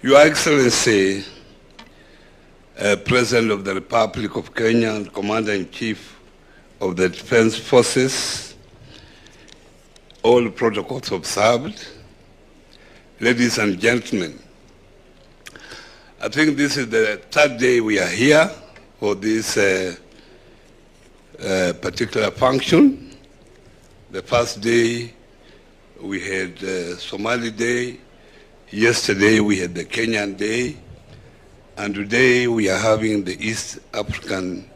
Your Excellency, President of the Republic of Kenya and Commander-in-Chief of the Defense Forces, all protocols observed, ladies and gentlemen, I think this is the third day we are here for this particular function. The first day we had Somali Day, yesterday we had the Kenyan Day, and today we are having the East African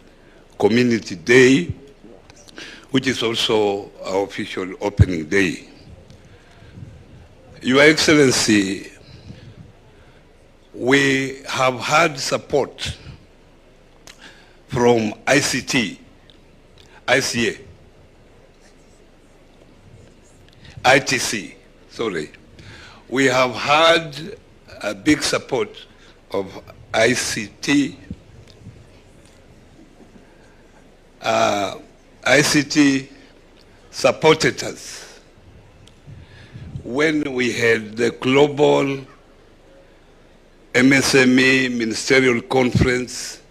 Community Day, which is also our official opening day. Your Excellency, we have had support from ICA. ITC, sorry. We have had a big support of ICT. ICT supported us when we had the global MSME Ministerial Conference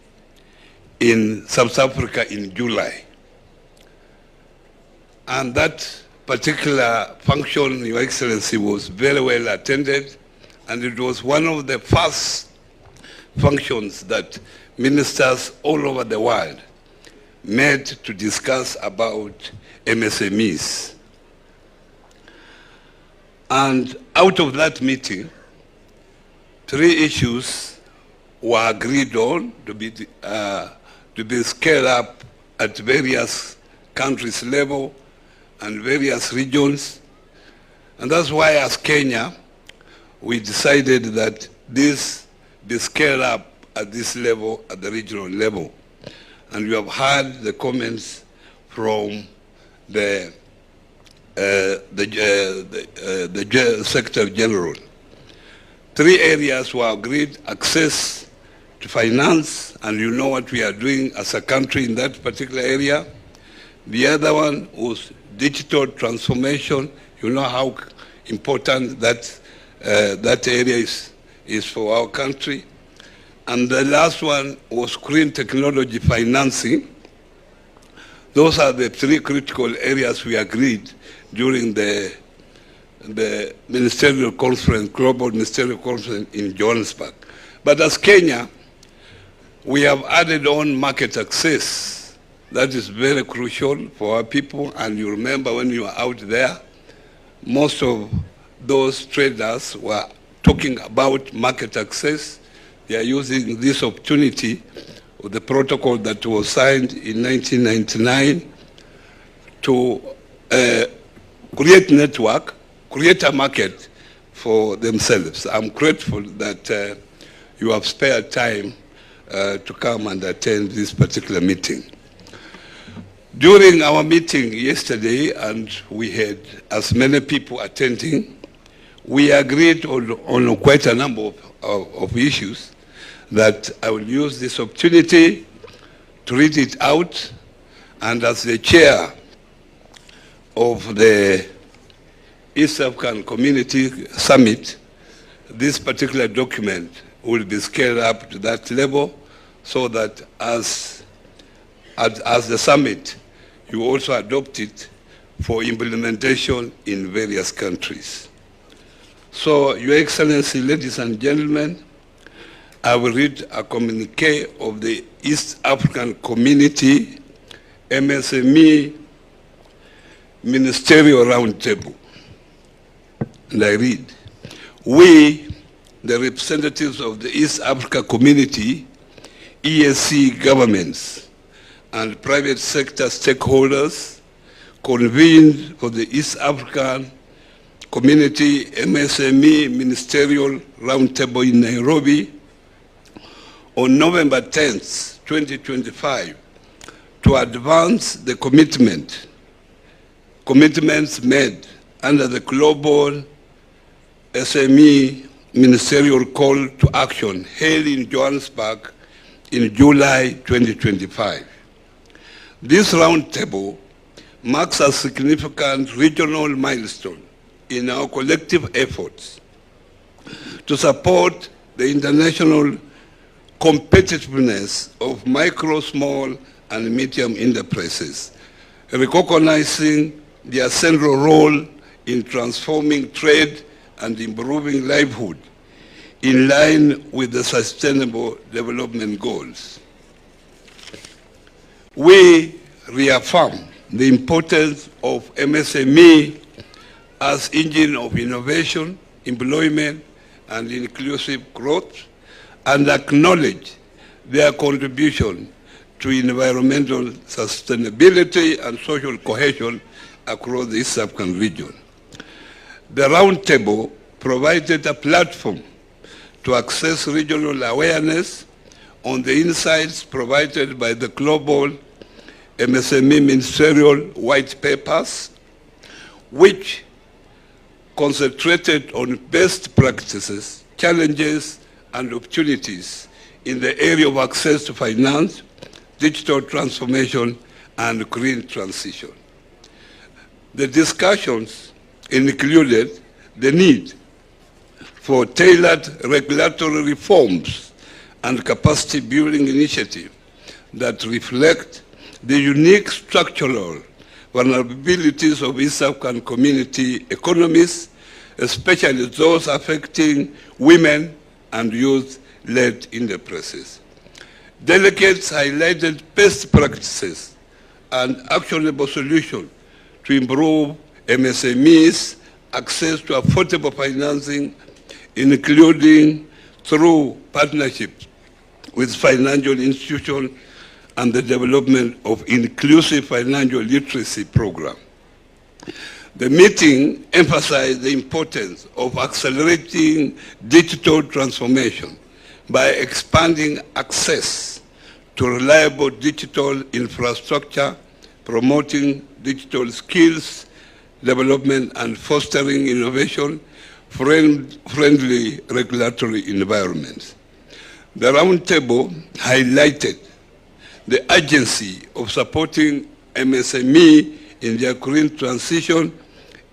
in South Africa in July. And that particular function, Your Excellency, was very well attended, and it was one of the first functions that ministers all over the world met to discuss about MSMEs. And out of that meeting, 3 issues were agreed on to be scaled up at various countries level and various regions. And that's why as Kenya, we decided that this be scaled up at this level, at the regional level. And we have heard the comments from the Secretary General. 3 areas were agreed: access to finance, and you know what we are doing as a country in that particular area. The other one was digital transformation. You know how important that area is for our country. And the last one was green technology financing. Those are the 3 critical areas we agreed during the ministerial conference, global ministerial conference in Johannesburg. But as Kenya, we have added on market access. That is very crucial for our people. And you remember when you were out there, most of those traders were talking about market access. They are using this opportunity of the protocol that was signed in 1999 to create network, create a market for themselves. I'm grateful that you have spared time to come and attend this particular meeting. During our meeting yesterday, and we had as many people attending, we agreed on quite a number of issues that I will use this opportunity to read it out. And as the chair of the East African Community Summit, this particular document will be scaled up to that level so that as the summit, you also adopt it for implementation in various countries. So, Your Excellency, ladies and gentlemen, I will read a communique of the East African Community MSME Ministerial Roundtable. And I read, we, the representatives of the East Africa Community, EAC governments, and private sector stakeholders, convened for the East African Community MSME Ministerial Roundtable in Nairobi on November 10th, 2025, to advance the commitments made under the Global SME Ministerial Call to Action held in Johannesburg in July 2025. This roundtable marks a significant regional milestone in our collective efforts to support the international competitiveness of micro, small, and medium enterprises, recognizing their central role in transforming trade and improving livelihood in line with the Sustainable Development Goals. We reaffirm the importance of MSME as engine of innovation, employment, and inclusive growth, and acknowledge their contribution to environmental sustainability and social cohesion across the East African region. The roundtable provided a platform to access regional awareness on the insights provided by the global MSME ministerial white papers, which concentrated on best practices, challenges, and opportunities in the area of access to finance, digital transformation, and green transition. The discussions included the need for tailored regulatory reforms and capacity building initiatives that reflect the unique structural vulnerabilities of East African community economies, especially those affecting women and youth-led enterprises. Delegates highlighted best practices and actionable solutions to improve MSMEs' access to affordable financing, including through partnerships with financial institutions and the development of inclusive financial literacy program. The meeting emphasized the importance of accelerating digital transformation by expanding access to reliable digital infrastructure, promoting digital skills development, and fostering innovation, friendly regulatory environments. The roundtable highlighted the urgency of supporting MSME in their green transition,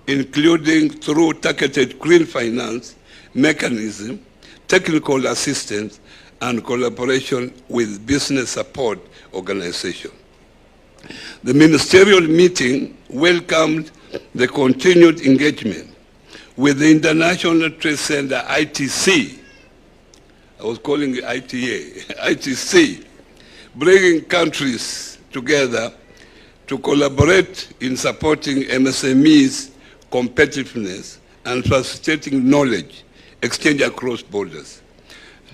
including through targeted green finance mechanism, technical assistance, and collaboration with business support organizations. The ministerial meeting welcomed the continued engagement with the International Trade Center, ITC, I was calling it ITA, ITC, bringing countries together to collaborate in supporting MSMEs' competitiveness and facilitating knowledge exchange across borders.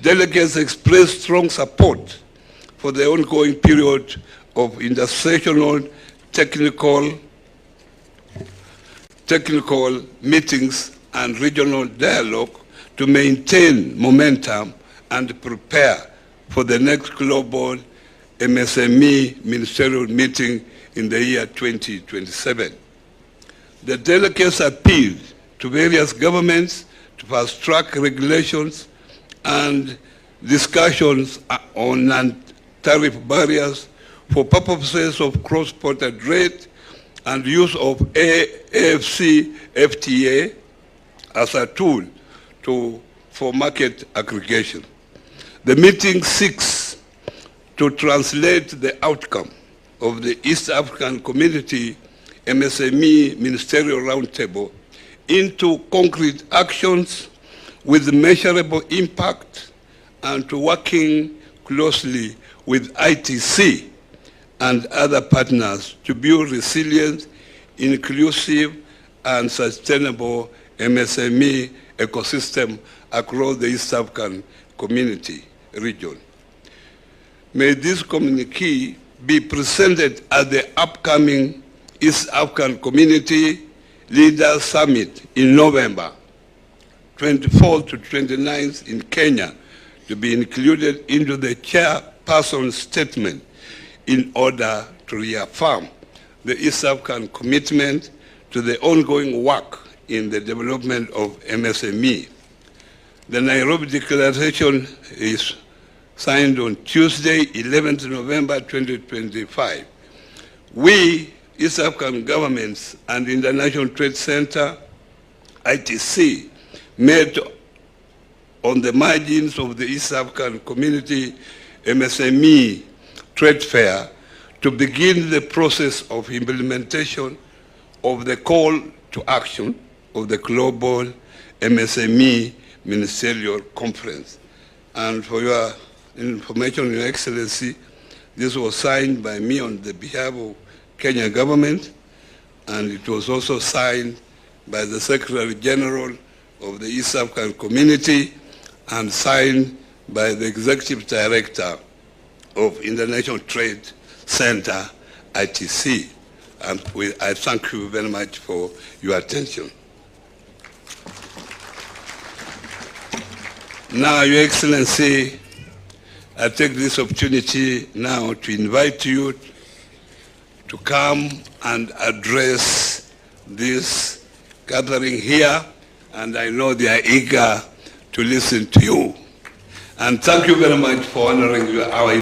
Delegates expressed strong support for the ongoing period of intersessional technical meetings and regional dialogue to maintain momentum and prepare for the next global MSME ministerial meeting in the year 2027. The delegates appealed to various governments to fast-track regulations and discussions on non-tariff barriers for purposes of cross-border trade and use of AFC FTA as a tool for market aggregation. The meeting seeks to translate the outcome of the East African Community MSME Ministerial Roundtable into concrete actions with measurable impact, and to working closely with ITC and other partners to build resilient, inclusive, and sustainable MSME ecosystem across the East African Community region. May this communique be presented at the upcoming East African Community Leaders Summit in November 24th to 29th in Kenya, to be included into the chairperson's statement in order to reaffirm the East African commitment to the ongoing work in the development of MSME. The Nairobi Declaration is signed on Tuesday, 11th November 2025. We, East African governments and the International Trade Center, ITC, made on the margins of the East African Community MSME Trade Fair to begin the process of implementation of the call to action of the Global MSME Ministerial Conference. And for your information, Your Excellency, this was signed by me on the behalf of Kenya government, and it was also signed by the Secretary General of the East African Community and signed by the Executive Director of International Trade Center, ITC. And I thank you very much for your attention. Now, Your Excellency, I take this opportunity now to invite you to come and address this gathering here, and I know they are eager to listen to you. And thank you very much for honoring our